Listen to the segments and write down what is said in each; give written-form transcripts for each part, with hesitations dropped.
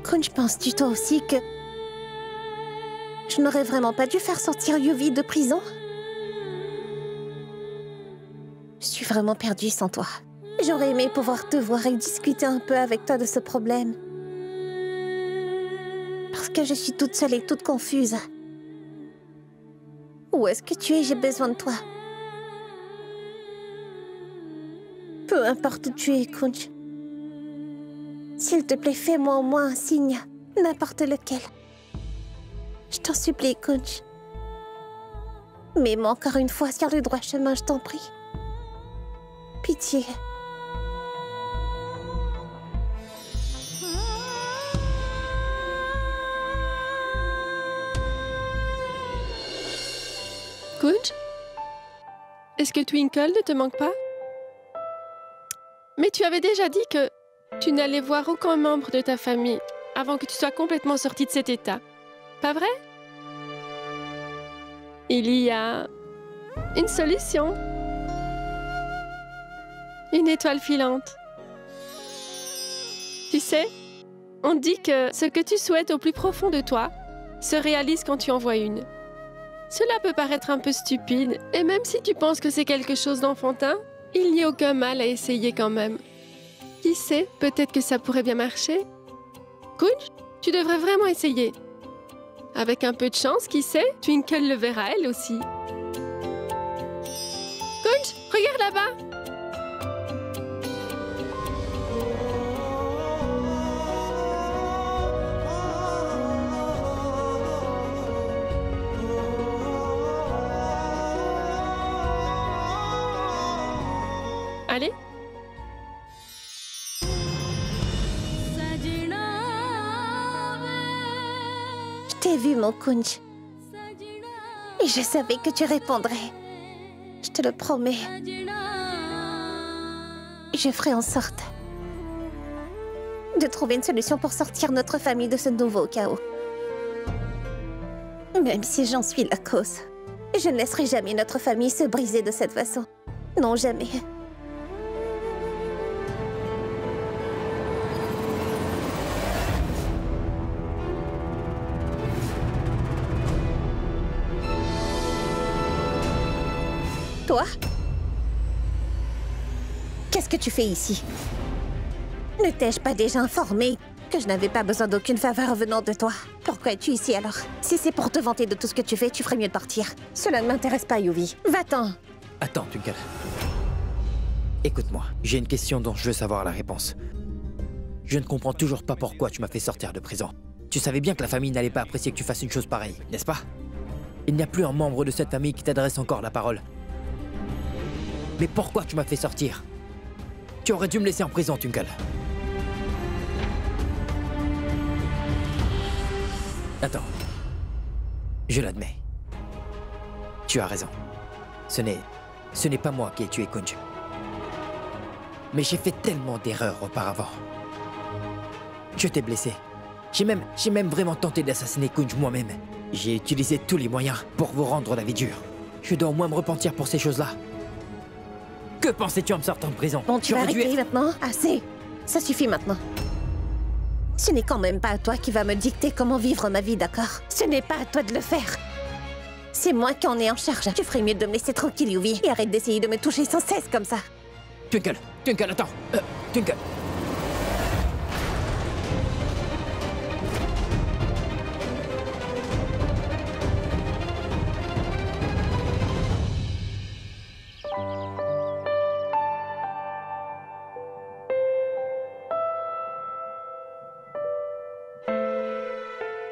Kunj, penses-tu toi aussi que je n'aurais vraiment pas dû faire sortir Yuvi de prison? Je suis vraiment perdue sans toi. J'aurais aimé pouvoir te voir et discuter un peu avec toi de ce problème. Parce que je suis toute seule et toute confuse. Où est-ce que tu es? J'ai besoin de toi. Peu importe où tu es, Kunj. S'il te plaît, fais-moi au moins un signe, n'importe lequel. Je t'en supplie, Kunj. Mets-moi encore une fois sur le droit chemin, je t'en prie. Pitié. Kunj, est-ce que Twinkle ne te manque pas? Mais tu avais déjà dit que tu n'allais voir aucun membre de ta famille avant que tu sois complètement sortie de cet état. Pas vrai? Il y a une solution. Une étoile filante. Tu sais, on dit que ce que tu souhaites au plus profond de toi se réalise quand tu en vois une. Cela peut paraître un peu stupide, et même si tu penses que c'est quelque chose d'enfantin, il n'y a aucun mal à essayer quand même. Qui sait, peut-être que ça pourrait bien marcher. Kunj, tu devrais vraiment essayer. Avec un peu de chance, qui sait, Twinkle le verra elle aussi. Kunj, regarde là-bas. Allez. Je t'ai vu, mon Kunj. Et je savais que tu répondrais. Je te le promets. Je ferai en sorte de trouver une solution pour sortir notre famille de ce nouveau chaos. Même si j'en suis la cause. Je ne laisserai jamais notre famille se briser de cette façon. Non, jamais. Toi? Qu'est-ce que tu fais ici? Ne t'ai-je pas déjà informé que je n'avais pas besoin d'aucune faveur venant de toi? Pourquoi es-tu ici alors? Si c'est pour te vanter de tout ce que tu fais, tu ferais mieux de partir. Cela ne m'intéresse pas, Yuvi. Va-t'en! Attends, Twinkle. Écoute-moi, j'ai une question dont je veux savoir la réponse. Je ne comprends toujours pas pourquoi tu m'as fait sortir de prison. Tu savais bien que la famille n'allait pas apprécier que tu fasses une chose pareille, n'est-ce pas? Il n'y a plus un membre de cette famille qui t'adresse encore la parole. Mais pourquoi tu m'as fait sortir? Tu aurais dû me laisser en prison, Twinkle. Attends. Je l'admets. Tu as raison. Ce n'est pas moi qui ai tué Kunj. Mais j'ai fait tellement d'erreurs auparavant. Je t'ai blessé. J'ai même vraiment tenté d'assassiner Kunj moi-même. J'ai utilisé tous les moyens pour vous rendre la vie dure. Je dois au moins me repentir pour ces choses-là. Que pensais-tu en me sortant de prison? Bon, tu vas arrêter maintenant? Assez. Ça suffit maintenant. Ce n'est quand même pas à toi qui va me dicter comment vivre ma vie, d'accord? Ce n'est pas à toi de le faire. C'est moi qui en ai en charge. Tu ferais mieux de me laisser tranquille, Yuvi. Et arrête d'essayer de me toucher sans cesse comme ça. Twinkle, attends. Twinkle.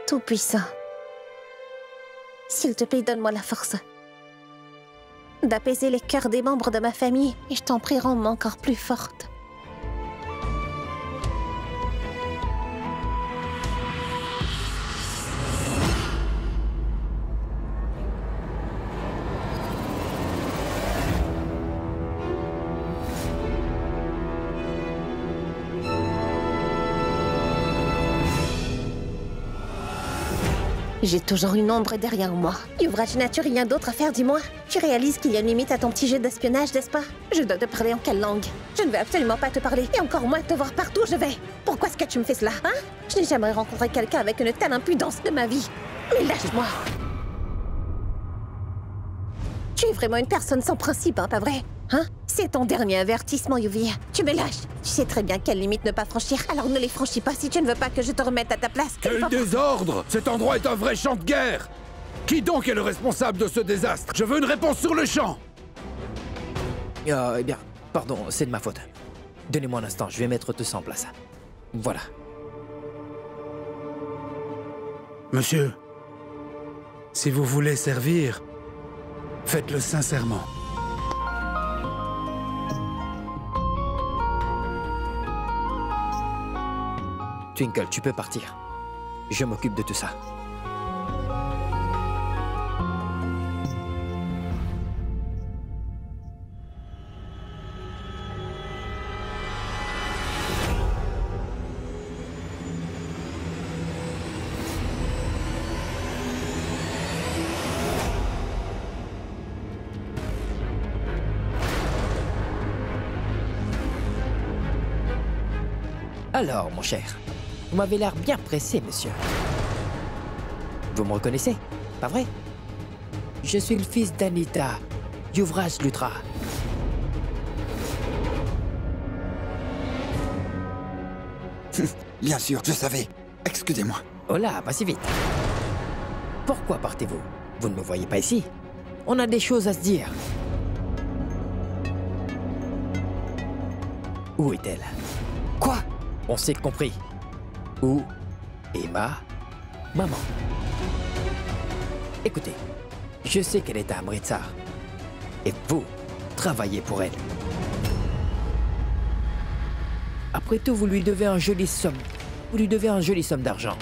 Tout-puissant, s'il te plaît, donne-moi la force d'apaiser les cœurs des membres de ma famille et je t'en prie, rends-moi encore plus forte. J'ai toujours une ombre derrière moi. Yuvraj, n'as-tu rien d'autre à faire, dis-moi? Tu réalises qu'il y a une limite à ton petit jeu d'espionnage, n'est-ce pas? Je dois te parler en quelle langue? Je ne veux absolument pas te parler, et encore moins te voir partout où je vais. Pourquoi est-ce que tu me fais cela, hein? Je n'ai jamais rencontré quelqu'un avec une telle impudence de ma vie. Mais lâche-moi. Tu es vraiment une personne sans principe, hein, pas vrai? Hein? C'est ton dernier avertissement, Yuvi. Tu me lâches. Tu sais très bien quelles limites ne pas franchir, alors ne les franchis pas si tu ne veux pas que je te remette à ta place. Quel désordre! Cet endroit est un vrai champ de guerre! Qui donc est le responsable de ce désastre? Je veux une réponse sur le champ! Eh bien, pardon, c'est de ma faute. Donnez-moi un instant, je vais mettre tout ça en place. Voilà. Monsieur, si vous voulez servir, faites-le sincèrement. Twinkle, tu peux partir. Je m'occupe de tout ça. Alors, mon cher, vous m'avez l'air bien pressé, monsieur. Vous me reconnaissez, pas vrai? Je suis le fils d'Anita, Yuvraj Lutra. Bien sûr, je savais. Excusez-moi. Oh là, pas si vite. Pourquoi partez-vous? Vous ne me voyez pas ici? On a des choses à se dire. Où est-elle? Quoi? On s'est compris. Où est ma maman? Écoutez, je sais qu'elle est à Amritsar. Et vous, travaillez pour elle. Après tout, vous lui devez un joli somme. Vous lui devez un joli somme d'argent.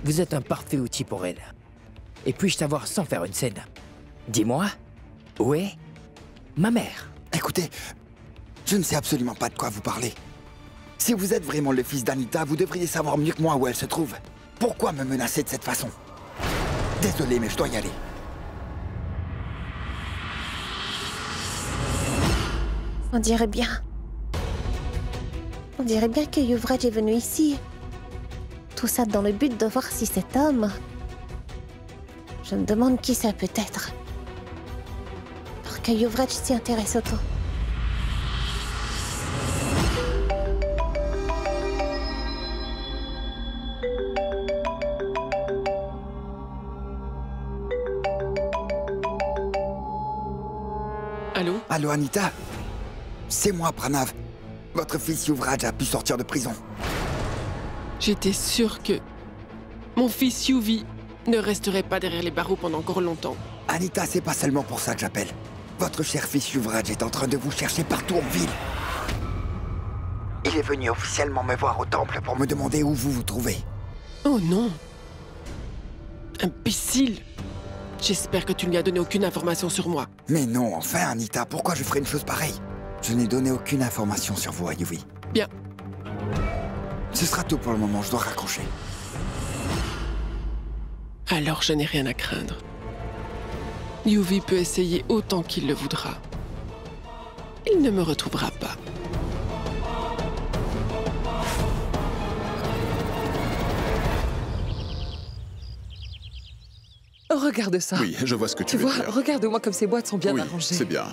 Vous êtes un parfait outil pour elle. Et puis-je savoir sans faire une scène? Dis-moi, où est ma mère? Écoutez, je ne sais absolument pas de quoi vous parlez. Si vous êtes vraiment le fils d'Anita, vous devriez savoir mieux que moi où elle se trouve. Pourquoi me menacer de cette façon? Désolé, mais je dois y aller. On dirait bien. On dirait bien que Yuvraj est venu ici. Tout ça dans le but de voir si cet homme... Je me demande qui ça peut être. Pour que Yuvraj s'y intéresse autant. Allô? Allô, Anita? C'est moi, Pranav. Votre fils Yuvraj a pu sortir de prison. J'étais sûre que mon fils Yuvi ne resterait pas derrière les barreaux pendant encore longtemps. Anita, c'est pas seulement pour ça que j'appelle. Votre cher fils Yuvraj est en train de vous chercher partout en ville. Il est venu officiellement me voir au temple pour me demander où vous vous trouvez. Oh non! Imbécile! J'espère que tu ne lui as donné aucune information sur moi. Mais non, enfin, Anita, pourquoi je ferais une chose pareille? Je n'ai donné aucune information sur vous à Yuvi. Bien. Ce sera tout pour le moment, je dois raccrocher. Alors je n'ai rien à craindre. Yuvi peut essayer autant qu'il le voudra. Il ne me retrouvera pas. Regarde ça. Oui, je vois ce que tu veux vois, dire. regarde-moi comme ces boîtes sont bien Oui, arrangées. c'est bien.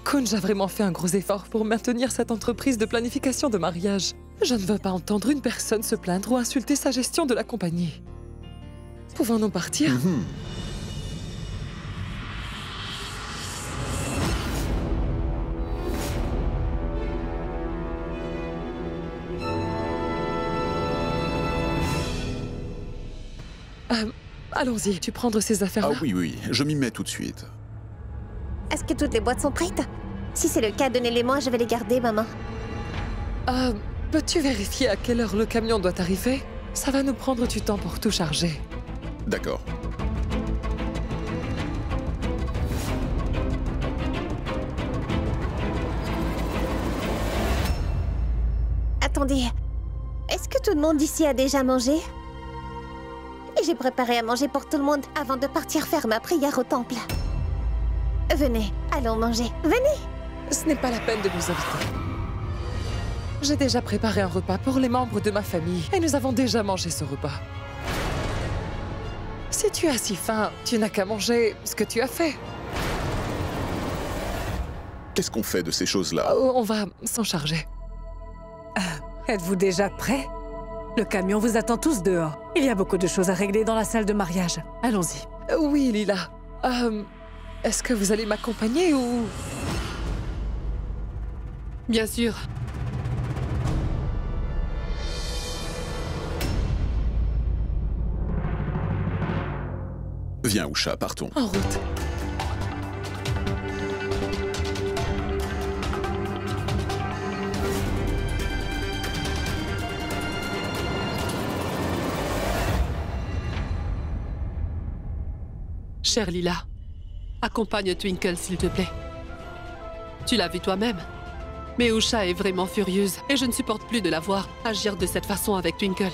Kunj a vraiment fait un gros effort pour maintenir cette entreprise de planification de mariage. Je ne veux pas entendre une personne se plaindre ou insulter sa gestion de la compagnie. Pouvons-nous partir? Allons-y, tu prendre ces Ah affaires-là? oui, oui, je m'y mets tout de suite. Est-ce que toutes les boîtes sont prêtes? Si c'est le cas, donnez-les-moi, je vais les garder, maman. Peux-tu vérifier à quelle heure le camion doit arriver? Ça va nous prendre du temps pour tout charger. D'accord. Attendez, est-ce que tout le monde ici a déjà mangé? Et j'ai préparé à manger pour tout le monde avant de partir faire ma prière au temple. Venez, allons manger. Venez! Ce n'est pas la peine de nous inviter. J'ai déjà préparé un repas pour les membres de ma famille et nous avons déjà mangé ce repas. Si tu as si faim, tu n'as qu'à manger ce que tu as fait. Qu'est-ce qu'on fait de ces choses-là? On va s'en charger. Êtes-vous déjà prêts? Le camion vous attend tous dehors. Il y a beaucoup de choses à régler dans la salle de mariage. Allons-y. Oui, Lila. Est-ce que vous allez m'accompagner ou... Bien sûr. Viens, Usha, partons. En route. Chère Lila, accompagne Twinkle, s'il te plaît. Tu l'as vu toi-même. Mais Usha est vraiment furieuse et je ne supporte plus de la voir agir de cette façon avec Twinkle.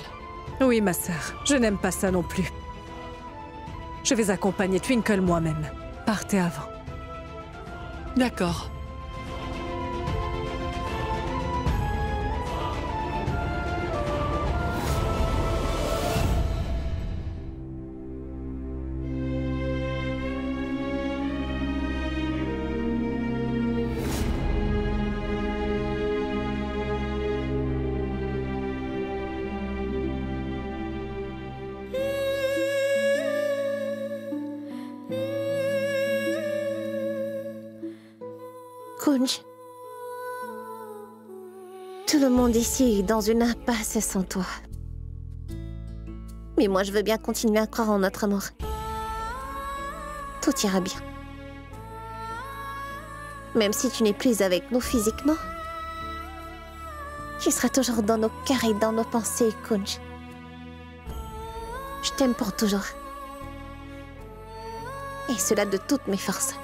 Oui, ma sœur. Je n'aime pas ça non plus. Je vais accompagner Twinkle moi-même. Partez avant. D'accord. Kunj. Tout le monde ici est dans une impasse sans toi. Mais moi, je veux bien continuer à croire en notre amour. Tout ira bien. Même si tu n'es plus avec nous physiquement, tu seras toujours dans nos cœurs et dans nos pensées, Kunj. Je t'aime pour toujours. Et cela de toutes mes forces.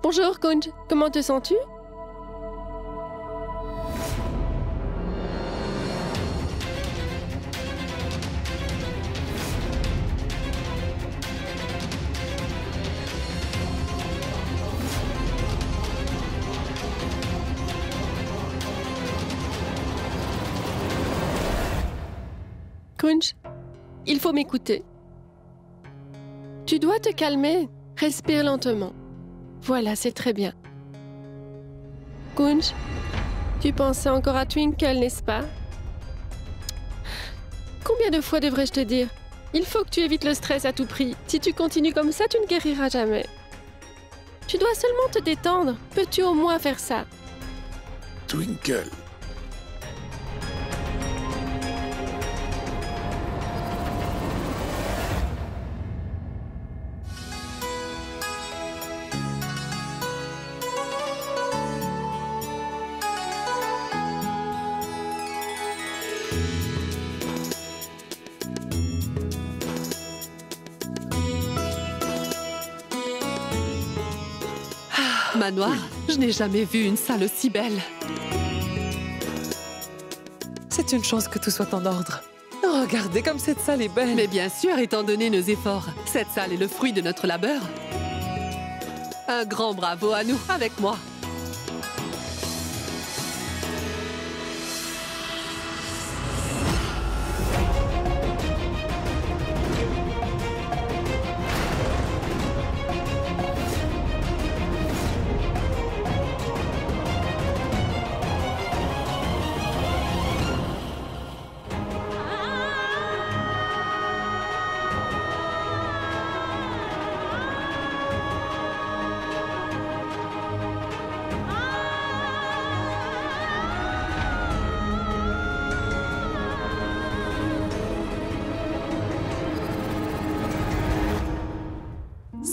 Bonjour, Kunj. Comment te sens-tu? Kunj, il faut m'écouter. Tu dois te calmer. Respire lentement. Voilà, c'est très bien. Kunj, tu pensais encore à Twinkle, n'est-ce pas? Combien de fois devrais-je te dire? Il faut que tu évites le stress à tout prix. Si tu continues comme ça, tu ne guériras jamais. Tu dois seulement te détendre. Peux-tu au moins faire ça? Twinkle. Manoir, je n'ai jamais vu une salle aussi belle. C'est une chance que tout soit en ordre. Regardez comme cette salle est belle. Mais bien sûr, étant donné nos efforts, cette salle est le fruit de notre labeur. Un grand bravo à nous, avec moi.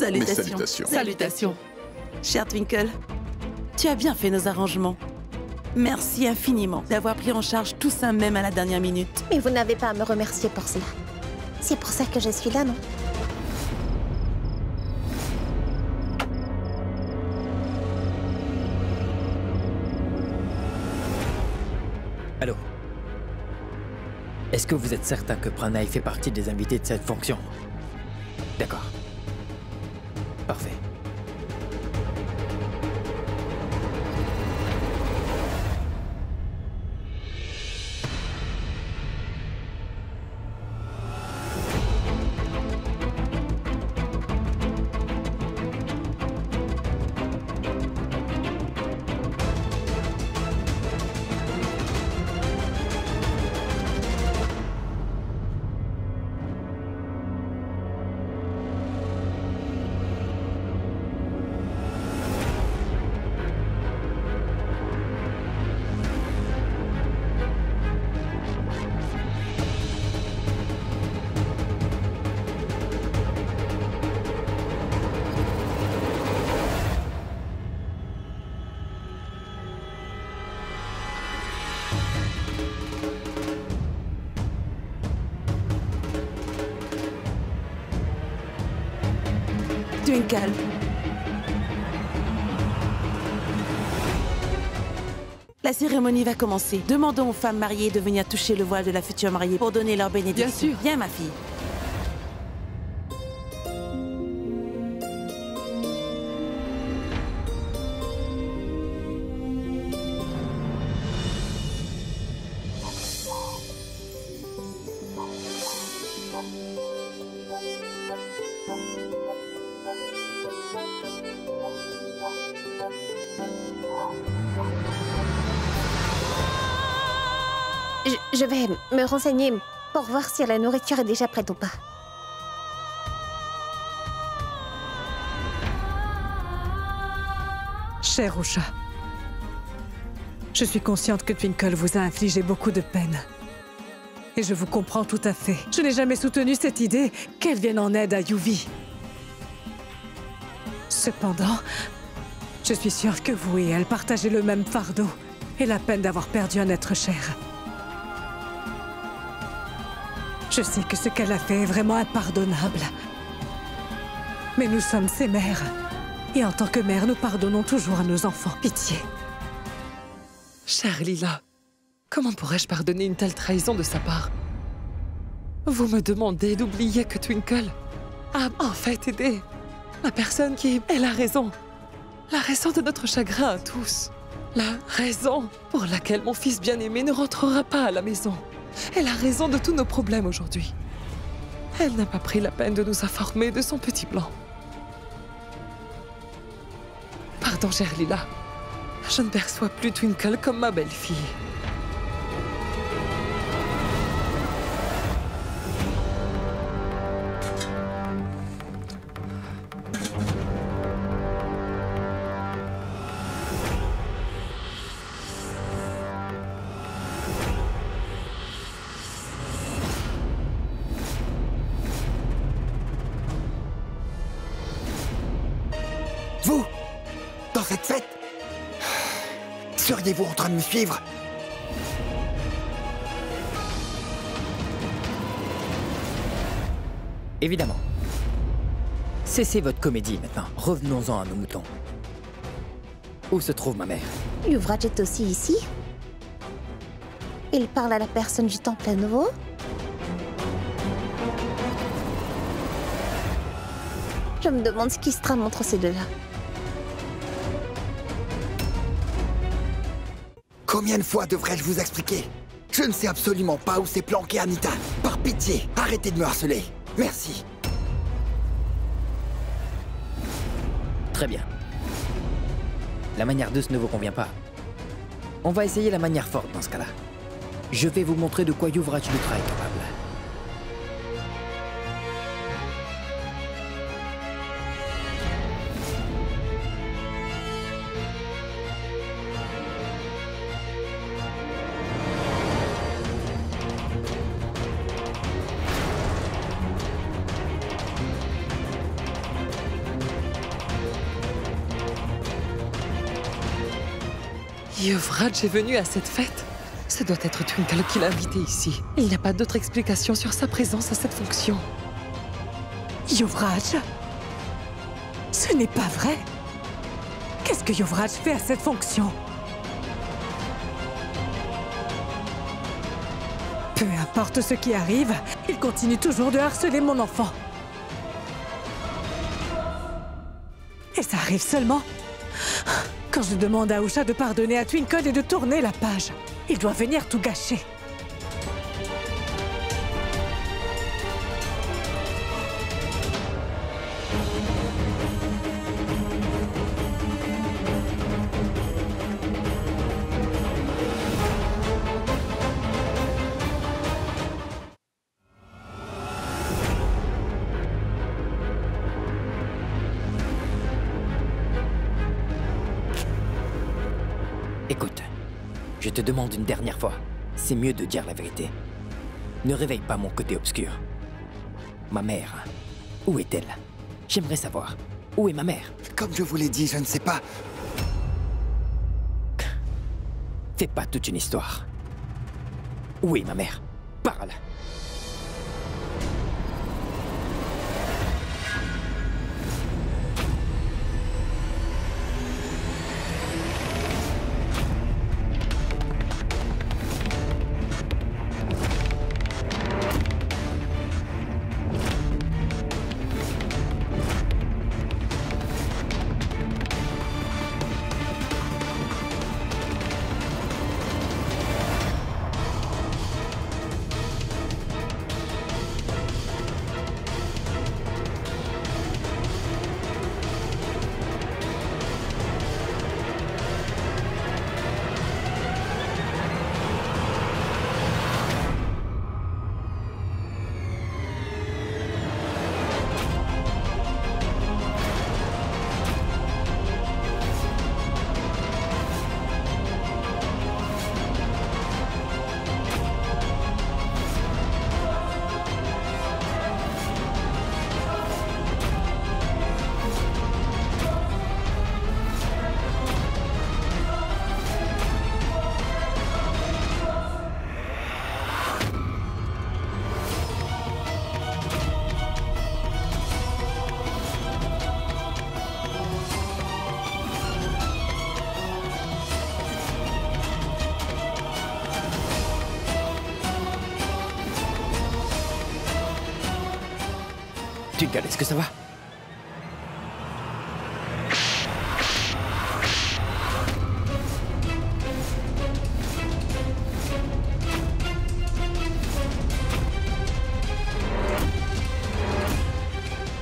Salutations. Mes salutations. Salutations. Cher Twinkle, tu as bien fait nos arrangements. Merci infiniment d'avoir pris en charge tout ça même à la dernière minute. Mais vous n'avez pas à me remercier pour cela. C'est pour ça que je suis là, non? Allô? Est-ce que vous êtes certain que Pranay fait partie des invités de cette fonction? D'accord. Parfait. Twinkle. La cérémonie va commencer. Demandons aux femmes mariées de venir toucher le voile de la future mariée pour donner leur bénédiction. Bien sûr. Viens, ma fille. Je vais me renseigner pour voir si la nourriture est déjà prête ou pas. Cher Usha, je suis consciente que Twinkle vous a infligé beaucoup de peine. Et je vous comprends tout à fait. Je n'ai jamais soutenu cette idée qu'elle vienne en aide à Yuvi. Cependant, je suis sûre que vous et elle partagez le même fardeau et la peine d'avoir perdu un être cher. Je sais que ce qu'elle a fait est vraiment impardonnable. Mais nous sommes ses mères. Et en tant que mères, nous pardonnons toujours à nos enfants. Pitié. Chère Lila, comment pourrais-je pardonner une telle trahison de sa part? Vous me demandez d'oublier que Twinkle a en fait aidé la personne qui est la raison. La raison de notre chagrin à tous. La raison pour laquelle mon fils bien-aimé ne rentrera pas à la maison. Et la raison de tous nos problèmes aujourd'hui. Elle n'a pas pris la peine de nous informer de son petit plan. Pardon, chère Lila. Je ne perçois plus Twinkle comme ma belle-fille. Vous, dans cette fête, seriez-vous en train de me suivre? Évidemment. Cessez votre comédie maintenant. Revenons-en à nos moutons. Où se trouve ma mère? Yuvraj est aussi ici. Il parle à la personne du temple à nouveau. Je me demande ce qui se trame entre ces deux-là. Combien de fois devrais-je vous expliquer? Je ne sais absolument pas où s'est planquée Anita. Par pitié, arrêtez de me harceler. Merci. Très bien. La manière douce ne vous convient pas. On va essayer la manière forte dans ce cas-là. Je vais vous montrer de quoi Yuvraj Lutra est capable. Yuvraj est venu à cette fête. Ce doit être Twinkle qui l'a invité ici. Il n'y a pas d'autre explication sur sa présence à cette fonction. Yuvraj? Ce n'est pas vrai. Qu'est-ce que Yuvraj fait à cette fonction? Peu importe ce qui arrive, il continue toujours de harceler mon enfant. Et ça arrive seulement quand je demande à Usha de pardonner à Twinkle et de tourner la page. Il doit venir tout gâcher. Écoute, je te demande une dernière fois, c'est mieux de dire la vérité. Ne réveille pas mon côté obscur. Ma mère, où est-elle? J'aimerais savoir. Où est ma mère? Comme je vous l'ai dit, je ne sais pas. Fais pas toute une histoire. Où est ma mère? Parle! Twinkle, est-ce que ça va?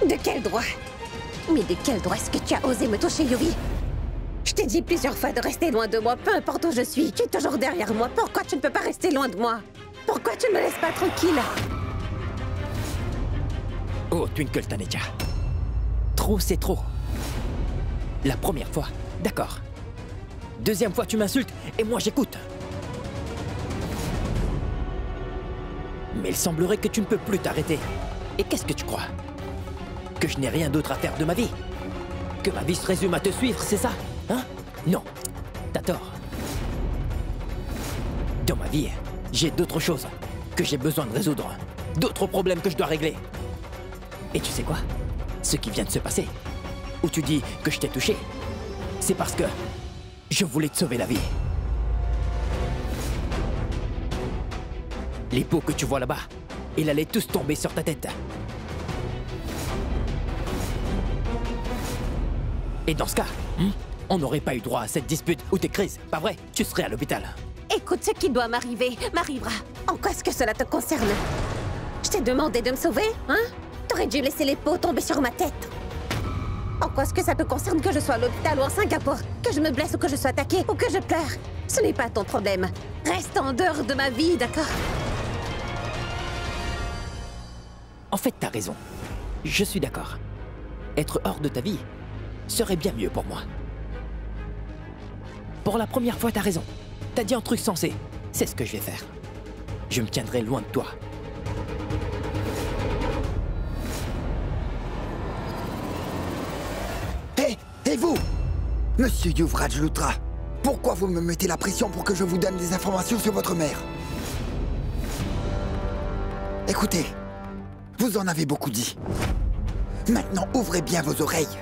De quel droit? Mais de quel droit est-ce que tu as osé me toucher, Yuri? Je t'ai dit plusieurs fois de rester loin de moi, peu importe où je suis. Tu es toujours derrière moi. Pourquoi tu ne peux pas rester loin de moi? Pourquoi tu ne me laisses pas tranquille? Oh, Twinkle Taneja. Trop, c'est trop. La première fois, d'accord. Deuxième fois, tu m'insultes et moi j'écoute. Mais il semblerait que tu ne peux plus t'arrêter. Et qu'est-ce que tu crois? Que je n'ai rien d'autre à faire de ma vie? Que ma vie se résume à te suivre, c'est ça? Hein? Non, t'as tort. Dans ma vie, j'ai d'autres choses que j'ai besoin de résoudre. D'autres problèmes que je dois régler. Et tu sais quoi? Ce qui vient de se passer, où tu dis que je t'ai touché, c'est parce que je voulais te sauver la vie. Les pots que tu vois là-bas, ils allaient tous tomber sur ta tête. Et dans ce cas, on n'aurait pas eu droit à cette dispute ou tes crises, pas vrai? Tu serais à l'hôpital. Écoute, ce qui doit m'arriver, m'arrivera. En quoi est-ce que cela te concerne? Je t'ai demandé de me sauver, hein? T'aurais dû laisser les pots tomber sur ma tête. En quoi est-ce que ça te concerne que je sois à l'hôpital ou en Singapour? Que je me blesse ou que je sois attaquée ou que je pleure? Ce n'est pas ton problème. Reste en dehors de ma vie, d'accord? En fait, t'as raison. Je suis d'accord. Être hors de ta vie serait bien mieux pour moi. Pour la première fois, t'as raison. T'as dit un truc sensé. C'est ce que je vais faire. Je me tiendrai loin de toi. Et vous, Monsieur Yuvraj Lutra, Pourquoi vous me mettez la pression pour que je vous donne des informations sur votre mère? Écoutez, vous en avez beaucoup dit. Maintenant, ouvrez bien vos oreilles.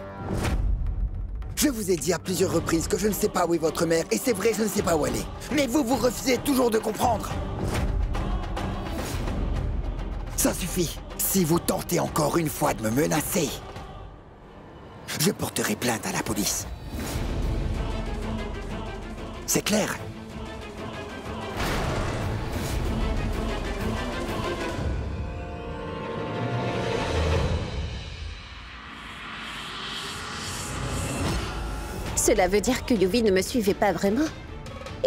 Je vous ai dit à plusieurs reprises que je ne sais pas où est votre mère, et c'est vrai, je ne sais pas où elle est. Mais vous refusez toujours de comprendre. Ça suffit. Si vous tentez encore une fois de me menacer, je porterai plainte à la police. C'est clair? Cela veut dire que Yuvi ne me suivait pas vraiment.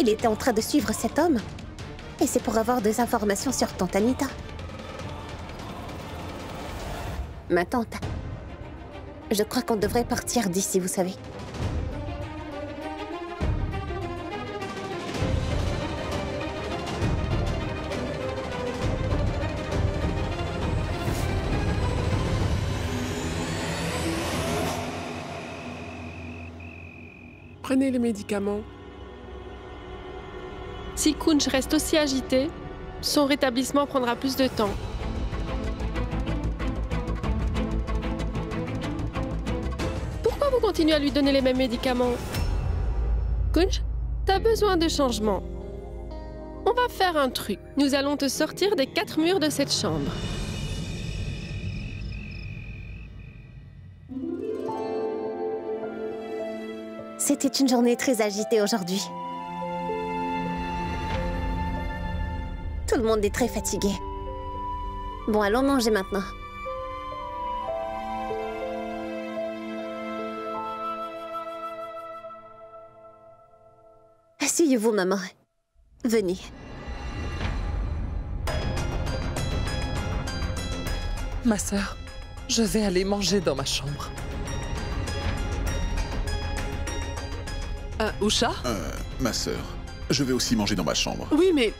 Il était en train de suivre cet homme. Et c'est pour avoir des informations sur tante Anita. Ma tante, je crois qu'on devrait partir d'ici, vous savez. Prenez les médicaments. Si Kunj reste aussi agité, son rétablissement prendra plus de temps. Pourquoi vous continuez à lui donner les mêmes médicaments? Kunj, t'as besoin de changement. On va faire un truc. Nous allons te sortir des 4 murs de cette chambre. C'était une journée très agitée aujourd'hui. Tout le monde est très fatigué. Bon, allons manger maintenant. Asseyez-vous, maman. Venez. Ma sœur, je vais aller manger dans ma chambre. Usha? Ma sœur, je vais aussi manger dans ma chambre. Oui, mais...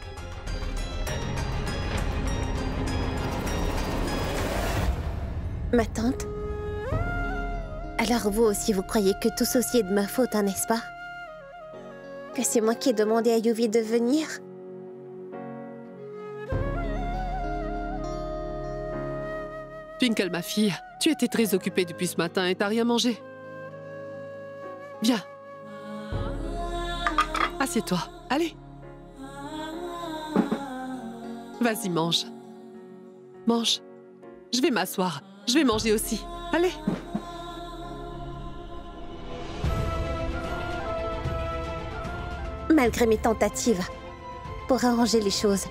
Ma tante? Alors vous aussi, vous croyez que tout ceci est de ma faute, hein, n'est-ce pas? Que c'est moi qui ai demandé à Yuvi de venir? Twinkle, ma fille, tu étais très occupée depuis ce matin et t'as rien mangé. Viens. Assieds-toi. Allez. Vas-y, mange. Mange. Je vais m'asseoir. Je vais manger aussi. Allez. Malgré mes tentatives pour arranger les choses,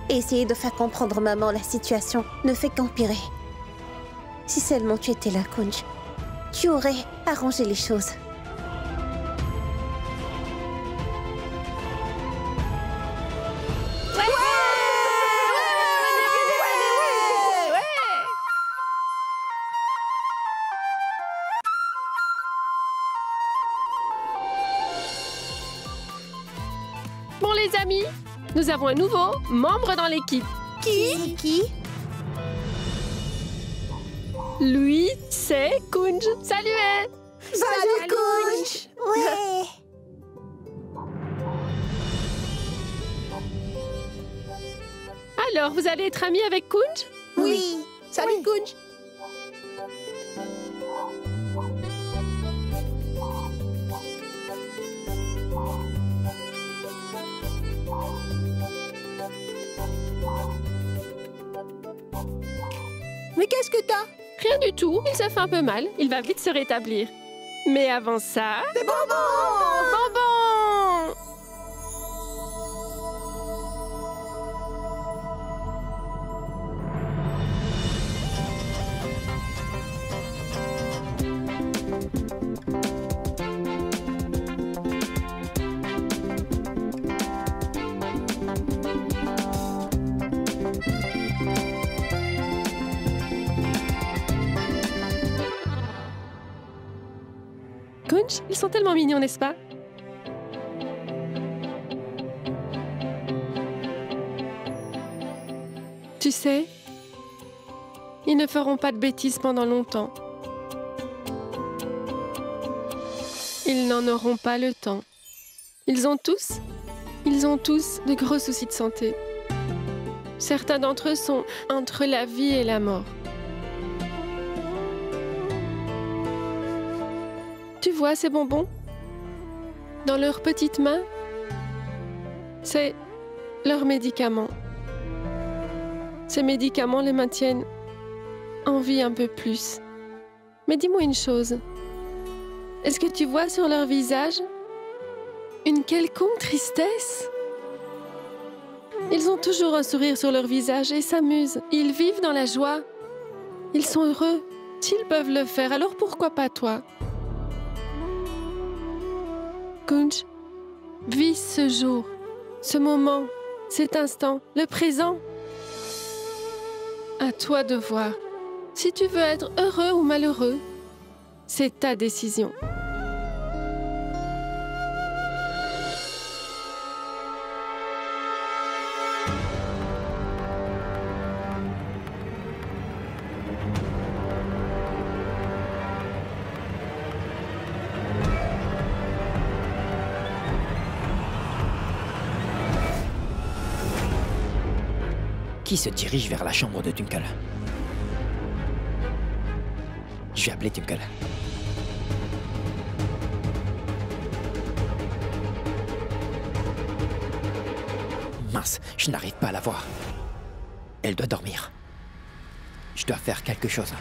essayer de faire comprendre maman la situation ne fait qu'empirer. Si seulement tu étais là, Kunj, tu aurais arrangé les choses. Bon, les amis, nous avons un nouveau membre dans l'équipe. Qui? Lui, c'est Kunj. Salut! Salut, Kunj! Ouais! Alors, vous allez être amis avec Kunj? Oui! Salut, Kunj! Mais qu'est-ce que t'as? Rien du tout. Il se fait un peu mal. Il va vite se rétablir. Mais avant ça... Des bonbons! Bonbons! Kunj, ils sont tellement mignons, n'est-ce pas? Tu sais, ils ne feront pas de bêtises pendant longtemps. Ils n'en auront pas le temps. Ils ont tous de gros soucis de santé. Certains d'entre eux sont entre la vie et la mort. Tu vois ces bonbons? Dans leurs petites mains, c'est leurs médicaments. Ces médicaments les maintiennent en vie un peu plus. Mais dis-moi une chose. Est-ce que tu vois sur leur visage une quelconque tristesse? Ils ont toujours un sourire sur leur visage et s'amusent. Ils vivent dans la joie. Ils sont heureux. S'ils peuvent le faire, alors pourquoi pas toi? Kunj, vis ce jour, ce moment, cet instant, le présent. À toi de voir. Si tu veux être heureux ou malheureux, c'est ta décision. Qui se dirige vers la chambre de Twinkle? Je vais appeler Twinkle. Mince, je n'arrive pas à la voir. Elle doit dormir. Je dois faire quelque chose.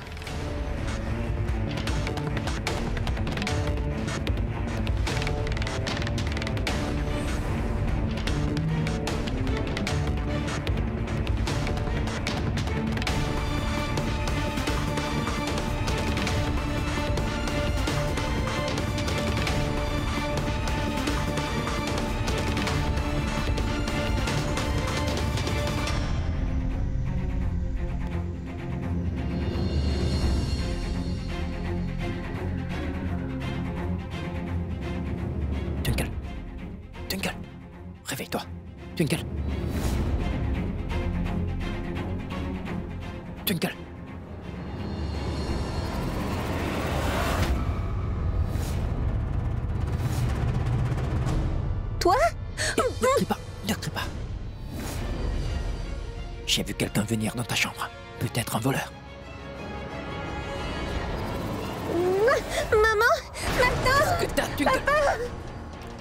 Réveille-toi. Twinkle. Twinkle. Toi? Ne crie pas, ne crie pas. J'ai vu quelqu'un venir dans ta chambre. Peut-être un voleur. Maman? Maintenant? Que t'as, Twinkle?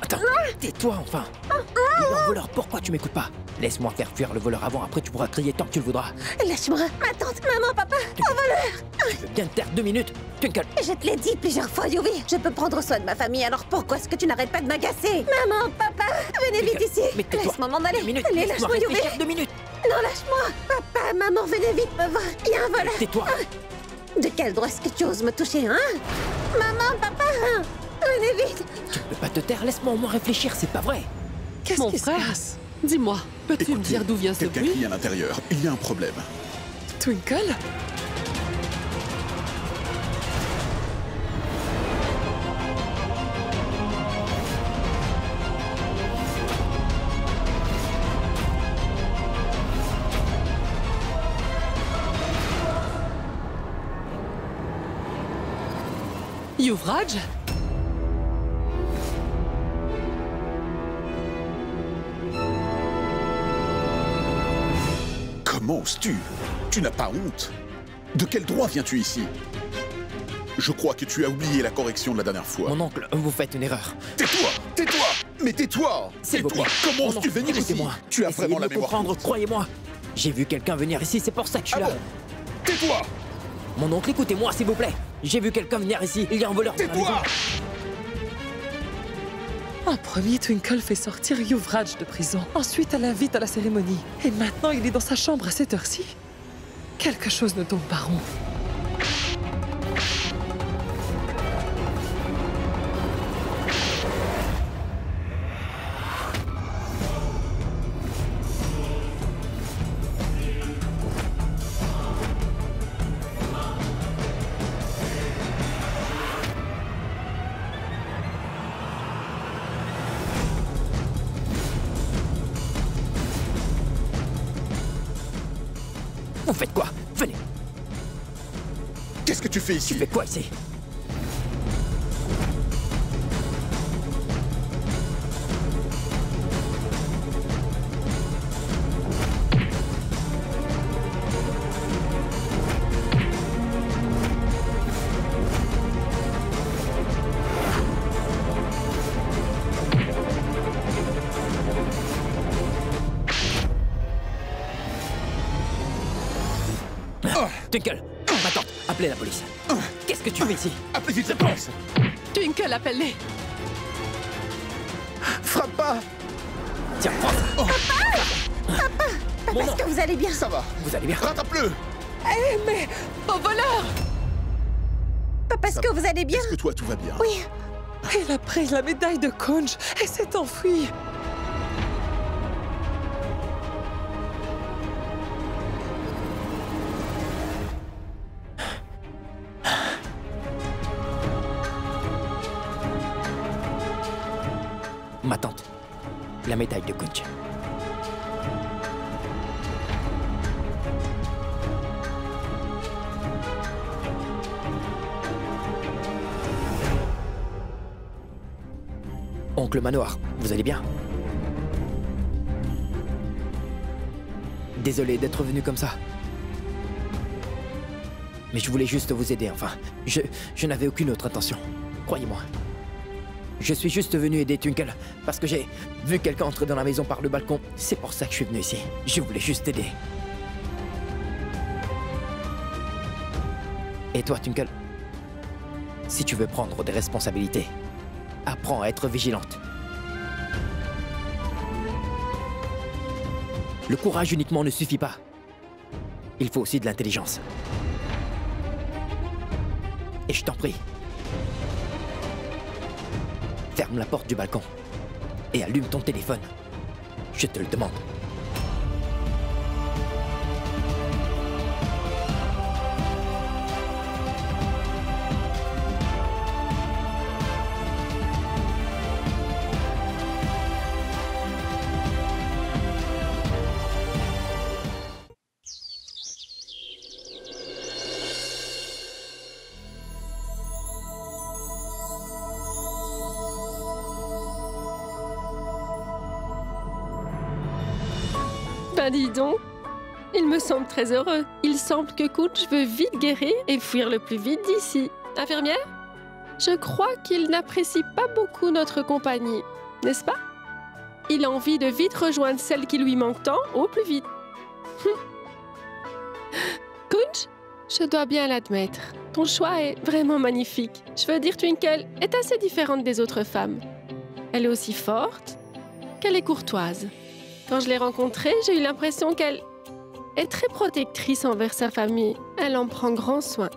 Attends, tais-toi enfin. Il est un voleur, pourquoi tu m'écoutes pas? Laisse-moi faire fuir le voleur avant, après tu pourras crier tant que tu le voudras. Lâche-moi. Ma tante, maman, papa, un voleur. Tu veux bien te taire 2 minutes, Twinkle? Je te l'ai dit plusieurs fois, Yuvi. Je peux prendre soin de ma famille, alors pourquoi est-ce que tu n'arrêtes pas de m'agacer? Maman, papa, venez vite ici. Laisse-moi m'en aller. 2 minutes, Allez, lâche-moi, Yuvi. 2 minutes. Non, lâche-moi. Papa, maman, venez vite me voir. Il y a un voleur. Tais-toi. De quel droit est-ce que tu oses me toucher, hein? Maman, papa, venez vite. Tu ne peux pas te taire, laisse-moi au moins réfléchir, c'est pas vrai. Mon frère, dis-moi, peux-tu me dire d'où vient ce Quelqu'un bruit? crie à l'intérieur. Il y a un problème. Twinkle? Yuvraj? Comment oses-tu? Tu n'as pas honte? De quel droit viens-tu ici? Je crois que tu as oublié la correction de la dernière fois. Mon oncle, vous faites une erreur. Tais-toi! Tais-toi! Mais tais-toi! S'il vous Tais-toi! plaît. Comment Mon oses-tu oncle, venir ici? écoutez-moi. Tu as Essayez vraiment de la me mémoire comprendre, courte. croyez-moi. J'ai vu quelqu'un venir ici, c'est pour ça que je suis là. bon? Tais-toi! Mon oncle, écoutez-moi, s'il vous plaît. J'ai vu quelqu'un venir ici, il y a un voleur dans la maison. Tais-toi! En premier, Twinkle fait sortir Yuvraj de prison. Ensuite, elle l'invite à la cérémonie. Et maintenant, il est dans sa chambre à cette heure-ci. Quelque chose ne tombe pas rond. Vous faites quoi? Venez. Qu'est-ce que tu fais ici? Tu fais quoi ici? Twinkle, ma tante, appelez la police. Qu'est-ce que tu fais ici? Appelez vite la police. Twinkle, appelle-les. Frappe pas! Tiens, prends ça. Papa, est-ce que vous allez bien? Ça va. Vous allez bien? Rattrape-le. Mais Au voleur! Papa, est-ce que vous allez bien? Est-ce que toi, tout va bien? Oui. elle a pris la médaille de Kunj et s'est enfuie. Ma tante, la médaille de Kunj. Oncle Manoir, vous allez bien? Désolé d'être venu comme ça. Mais je voulais juste vous aider, enfin. Je n'avais aucune autre intention. Croyez-moi. Je suis juste venu aider Twinkle parce que j'ai vu quelqu'un entrer dans la maison par le balcon. C'est pour ça que je suis venu ici. Je voulais juste aider. Et toi, Twinkle, si tu veux prendre des responsabilités, apprends à être vigilante. Le courage uniquement ne suffit pas. Il faut aussi de l'intelligence. Et je t'en prie, ferme la porte du balcon et allume ton téléphone. Je te le demande. Ben dis donc, il me semble très heureux. Il semble que Kunj veut vite guérir et fuir le plus vite d'ici. Infirmière? Je crois qu'il n'apprécie pas beaucoup notre compagnie, n'est-ce pas? Il a envie de vite rejoindre celle qui lui manque tant au plus vite. Kunj, je dois bien l'admettre. Ton choix est vraiment magnifique. Je veux dire, Twinkle est assez différente des autres femmes. Elle est aussi forte qu'elle est courtoise. Quand je l'ai rencontrée, j'ai eu l'impression qu'elle est très protectrice envers sa famille. Elle en prend grand soin.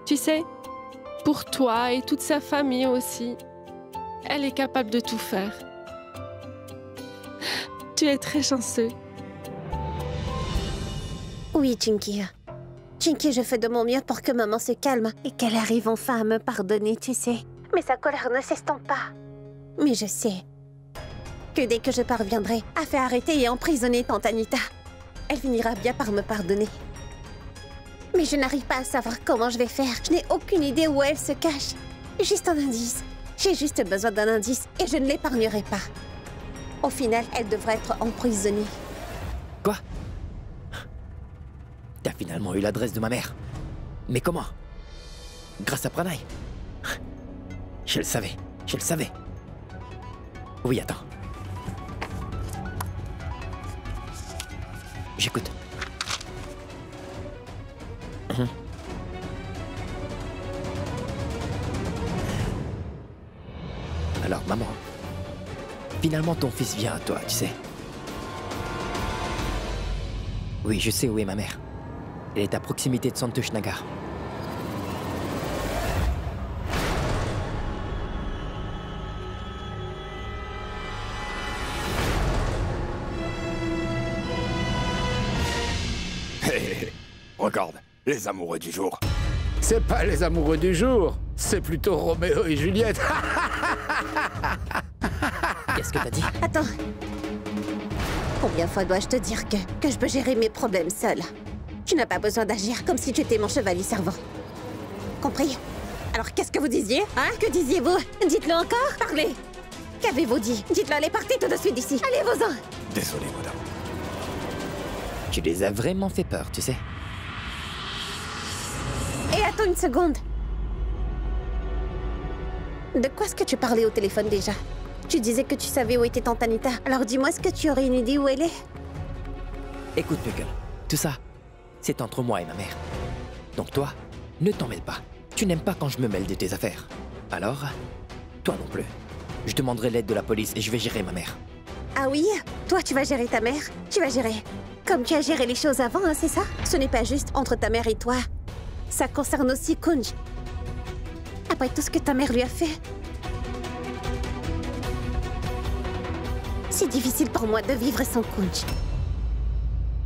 Tu sais, pour toi et toute sa famille aussi, elle est capable de tout faire. Tu es très chanceux. Oui, Chinky. Chinky, je fais de mon mieux pour que maman se calme et qu'elle arrive enfin à me pardonner, tu sais. Mais sa colère ne s'estompe pas. Mais je sais que dès que je parviendrai à faire arrêter et emprisonner tante Anita, elle finira bien par me pardonner. Mais je n'arrive pas à savoir comment je vais faire. Je n'ai aucune idée où elle se cache. Juste un indice. J'ai juste besoin d'un indice et je ne l'épargnerai pas. Au final, elle devrait être emprisonnée. Quoi? T'as finalement eu l'adresse de ma mère. Mais comment? Grâce à Pranay? Je le savais, je le savais. Oui, attends. J'écoute. Alors, maman, finalement ton fils vient à toi, tu sais. Oui, je sais où est ma mère. Elle est à proximité de Santosh Nagar. Regarde, les amoureux du jour. C'est pas les amoureux du jour, c'est plutôt Roméo et Juliette. Qu'est-ce que t'as dit? Attends. Combien de fois dois-je te dire que je peux gérer mes problèmes seule? Tu n'as pas besoin d'agir comme si tu étais mon chevalier servant. Compris? Alors qu'est-ce que vous disiez? Hein? Que disiez-vous? Dites-le encore? Parlez! Qu'avez-vous dit? Dites-le, allez, partez tout de suite d'ici. Allez-vous-en! Désolé, madame. Tu les as vraiment fait peur, tu sais. Et attends une seconde. De quoi est-ce que tu parlais au téléphone déjà? Tu disais que tu savais où était tante Anita. Alors dis-moi, est-ce que tu aurais une idée où elle est? Écoute, Twinkle, tout ça, c'est entre moi et ma mère. Donc toi, ne t'en mêle pas. Tu n'aimes pas quand je me mêle de tes affaires. Alors, toi non plus. Je demanderai l'aide de la police et je vais gérer ma mère. Ah oui? Toi, tu vas gérer ta mère? Tu vas gérer comme tu as géré les choses avant, hein, c'est ça? Ce n'est pas juste entre ta mère et toi. Ça concerne aussi Kunj. Après tout ce que ta mère lui a fait. C'est difficile pour moi de vivre sans Kunj.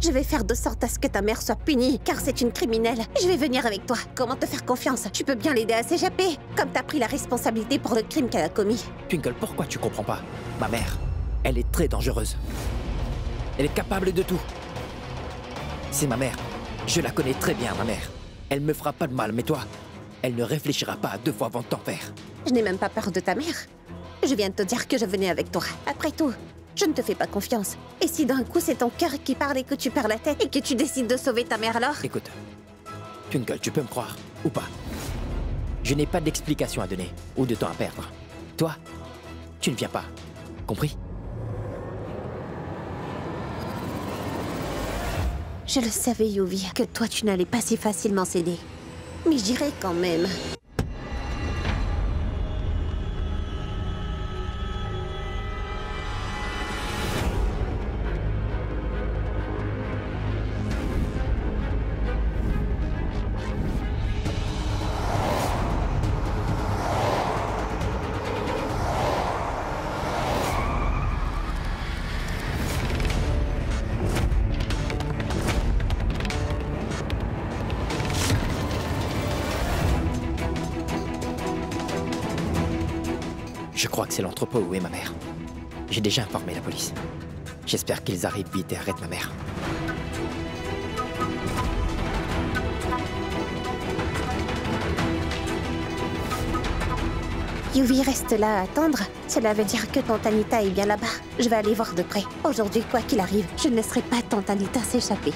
Je vais faire de sorte à ce que ta mère soit punie, car c'est une criminelle. Je vais venir avec toi. Comment te faire confiance? Tu peux bien l'aider à s'échapper, comme t'as pris la responsabilité pour le crime qu'elle a commis. Twinkle, pourquoi tu comprends pas? Ma mère, elle est très dangereuse. Elle est capable de tout. C'est ma mère. Je la connais très bien, ma mère. Elle me fera pas de mal, mais toi, elle ne réfléchira pas à 2 fois avant de t'en faire. Je n'ai même pas peur de ta mère. Je viens de te dire que je venais avec toi. Après tout, je ne te fais pas confiance. Et si d'un coup c'est ton cœur qui parle et que tu perds la tête et que tu décides de sauver ta mère alors? Écoute, Twinkle, tu peux me croire, ou pas? Je n'ai pas d'explication à donner, ou de temps à perdre. Toi, tu ne viens pas. Compris? Je le savais, Yuvi, que toi tu n'allais pas si facilement céder. Mais j'irai quand même. Je crois que c'est l'entrepôt où est ma mère. J'ai déjà informé la police. J'espère qu'ils arrivent vite et arrêtent ma mère. Yuvi reste là à attendre. Cela veut dire que Tante Anita est bien là-bas. Je vais aller voir de près. Aujourd'hui, quoi qu'il arrive, je ne laisserai pas Tante Anita s'échapper.